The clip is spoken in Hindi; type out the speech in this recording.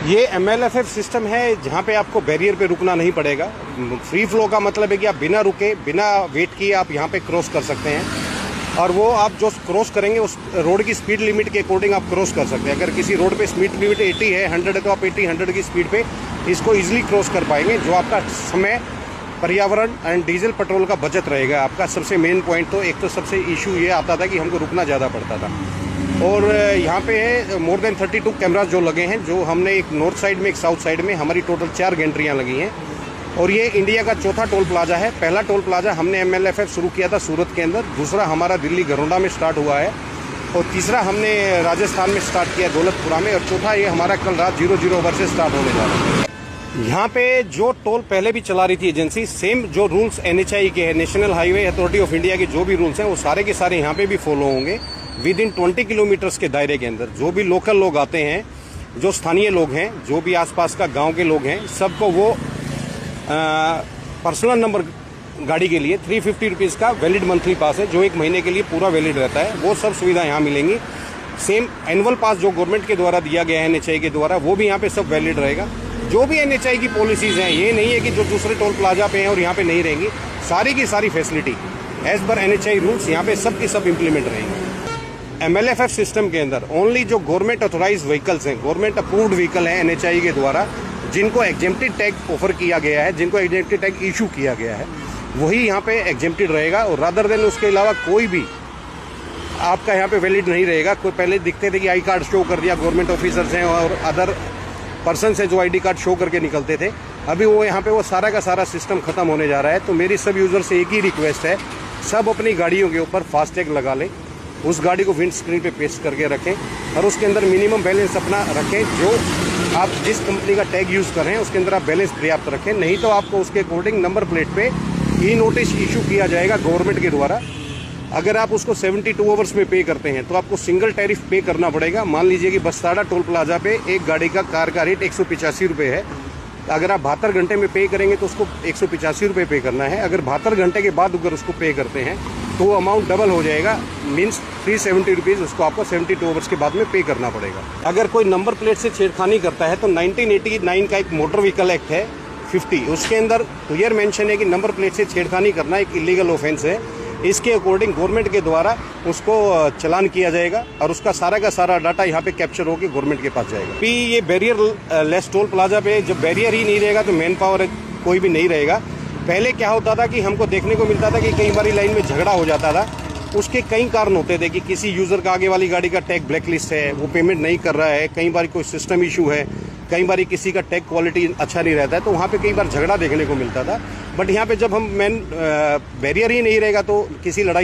ये MLFF सिस्टम है जहाँ पे आपको बैरियर पे रुकना नहीं पड़ेगा। फ्री फ्लो का मतलब है कि आप बिना रुके, बिना वेट किए आप यहाँ पे क्रॉस कर सकते हैं। और वो आप जो क्रॉस करेंगे उस रोड की स्पीड लिमिट के अकॉर्डिंग आप क्रॉस कर सकते हैं। अगर किसी रोड पे स्पीड लिमिट 80 है, 100 है, तो आप 80-100 की स्पीड पे इसको ईजिली क्रॉस कर पाएंगे, जो आपका समय, पर्यावरण एंड डीजल पेट्रोल का बचत रहेगा। आपका सबसे मेन पॉइंट तो एक तो सबसे इशू ये आता था कि हमको रुकना ज़्यादा पड़ता था। और यहाँ पे है मोर देन 32 कैमरास जो लगे हैं, जो हमने एक नॉर्थ साइड में, एक साउथ साइड में, हमारी टोटल 4 गेंट्रियाँ लगी हैं। और ये इंडिया का चौथा टोल प्लाजा है। पहला टोल प्लाजा हमने MLFF शुरू किया था सूरत के अंदर, दूसरा हमारा दिल्ली घरोंडा में स्टार्ट हुआ है, और तीसरा हमने राजस्थान में स्टार्ट किया दौलतपुरा में, और चौथा ये हमारा कल रात 00 ओवर से स्टार्ट होने जा रहा है। यहाँ पे जो टोल पहले भी चला रही थी एजेंसी, सेम जो रूल्स NHAI के हैं, national highway authority of India के जो भी रूल्स हैं वो सारे के सारे यहाँ पे भी फॉलो होंगे। विद इन 20 किलोमीटर्स के दायरे के अंदर जो भी लोकल लोग आते हैं, जो स्थानीय लोग हैं, जो भी आसपास का गांव के लोग हैं, सबको वो पर्सनल नंबर गाड़ी के लिए 350 रुपीज़ का वैलिड मंथली पास है, जो 1 महीने के लिए पूरा वैलिड रहता है। वो सब सुविधा यहाँ मिलेंगी। सेम एनुअल पास जो गवर्नमेंट के द्वारा दिया गया है NHAI के द्वारा, वो भी यहाँ पे सब वैलिड रहेगा। जो भी NHAI की पॉलिसीज़ हैं, ये नहीं है कि जो दूसरे टोल प्लाजा पे हैं और यहाँ पे नहीं रहेंगी। सारी की सारी facility as per NHAI rules यहाँ पे सब की सब इम्प्लीमेंट रहेंगी। MLFF सिस्टम के अंदर ओनली जो गवर्नमेंट ऑथोराइज व्हीकल्स हैं, गवर्नमेंट अप्रूव्ड व्हीकल हैं NHAI के द्वारा, जिनको एग्जेम्प्टेड टैग ऑफर किया गया है, जिनको एग्जेम्प्टेड टैग इशू किया गया है, वही यहाँ पे एग्जेम्प्टेड रहेगा। और रादर देन उसके अलावा कोई भी आपका यहाँ पे वैलिड नहीं रहेगा। कोई पहले दिखते थे कि आई कार्ड शो कर दिया, गवर्नमेंट ऑफिसर्स हैं और अदर पर्सन से जो ID कार्ड शो करके निकलते थे, अभी वो यहाँ पे वो सारा का सारा सिस्टम खत्म होने जा रहा है। तो मेरी सब यूज़र से एक ही रिक्वेस्ट है, सब अपनी गाड़ियों के ऊपर फास्टैग लगा लें, उस गाड़ी को विंड स्क्रीन पे पेस्ट करके रखें, और उसके अंदर मिनिमम बैलेंस अपना रखें। जो आप जिस कंपनी का टैग यूज़ कर रहे हैं उसके अंदर आप बैलेंस पर्याप्त रखें, नहीं तो आपको उसके अकॉर्डिंग नंबर प्लेट पे ई नोटिस इशू किया जाएगा गवर्नमेंट के द्वारा। अगर आप उसको 72 आवर्स में पे करते हैं तो आपको सिंगल टैरिफ पे करना पड़ेगा। मान लीजिए कि बस्ताड़ा टोल प्लाजा पे एक गाड़ी का कार का रेट 185 रुपये है। अगर आप 72 घंटे में पे करेंगे तो उसको 185 रुपये पे करना है। अगर 72 घंटे के बाद अगर उसको पे करते हैं तो वो अमाउंट डबल हो जाएगा, मीन्स 370 रुपीज़ उसको आपको 72 आवर्स के बाद में पे करना पड़ेगा। अगर कोई नंबर प्लेट से छेड़खानी करता है तो 1989 का एक मोटर व्हीकल एक्ट है 50, उसके अंदर क्लियर मेंशन है कि नंबर प्लेट से छेड़खानी करना एक इलीगल ऑफेंस है। इसके अकॉर्डिंग गवर्नमेंट के द्वारा उसको चलान किया जाएगा और उसका सारा का सारा डाटा यहाँ पे कैप्चर होकर गवर्नमेंट के पास जाएगा। भी ये बैरियर लेस टोल प्लाजा पे जब बैरियर ही नहीं रहेगा तो मैन पावर कोई भी नहीं रहेगा। पहले क्या होता था कि हमको देखने को मिलता था कि कई बारी लाइन में झगड़ा हो जाता था। उसके कई कारण होते थे कि किसी यूज़र का आगे वाली गाड़ी का टैग ब्लैक लिस्ट है, वो पेमेंट नहीं कर रहा है, कई बार कोई सिस्टम इशू है, कई बार किसी का टैग क्वालिटी अच्छा नहीं रहता है, तो वहाँ पे कई बार झगड़ा देखने को मिलता था। बट यहाँ पे जब हम बैरियर ही नहीं रहेगा तो किसी लड़ाई